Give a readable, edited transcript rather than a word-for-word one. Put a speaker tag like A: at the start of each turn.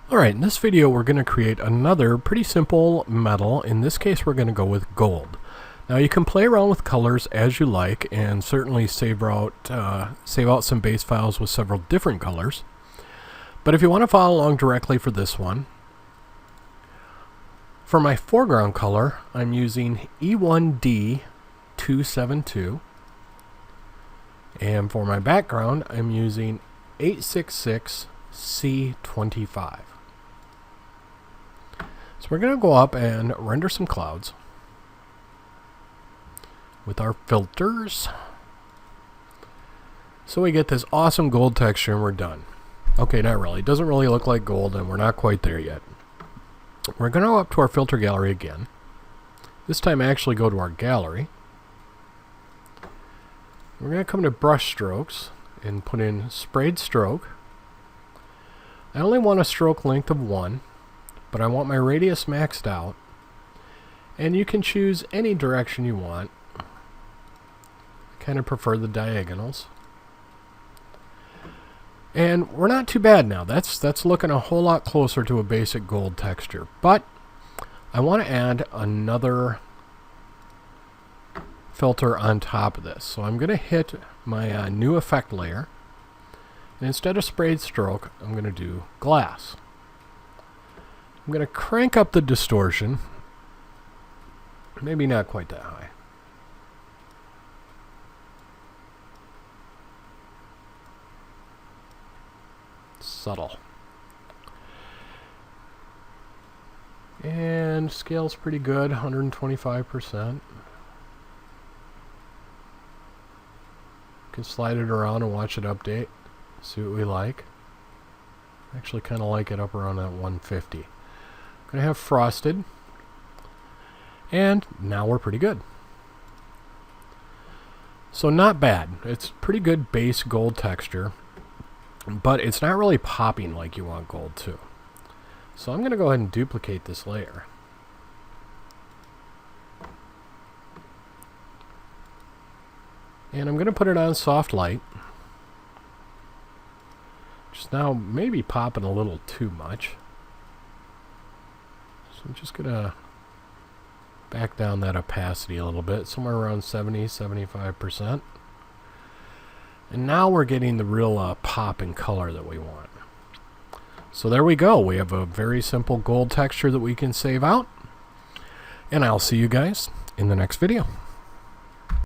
A: Alright, in this video we're going to create another pretty simple metal. In this case we're going to go with gold. Now you can play around with colors as you like and certainly save out some base files with several different colors. But if you want to follow along directly for this one, for my foreground color I'm using E1D272, and for my background I'm using 866C25. So we're going to go up and render some clouds with our filters. So we get this awesome gold texture and we're done. Okay, not really. It doesn't really look like gold and we're not quite there yet. We're going to go up to our filter gallery again. This time actually go to our gallery. We're going to come to brush strokes and put in sprayed stroke. I only want a stroke length of 1. But I want my radius maxed out, and you can choose any direction you want. I kind of prefer the diagonals, and we're not too bad now. That's looking a whole lot closer to a basic gold texture, but I want to add another filter on top of this, so I'm going to hit my new effect layer, and instead of sprayed stroke I'm going to do glass. I'm going to crank up the distortion, maybe not quite that high. Subtle. And scale's pretty good, 125%. Can slide it around and watch it update, see what we like. I actually kind of like it up around that 150. Going to have frosted, and now we're pretty good. So not bad. It's pretty good base gold texture, but it's not really popping like you want gold to. So I'm going to go ahead and duplicate this layer. And I'm going to put it on soft light. Just now maybe popping a little too much. So I'm just going to back down that opacity a little bit, somewhere around 70-75%. And now we're getting the real pop and color that we want. So there we go. We have a very simple gold texture that we can save out. And I'll see you guys in the next video.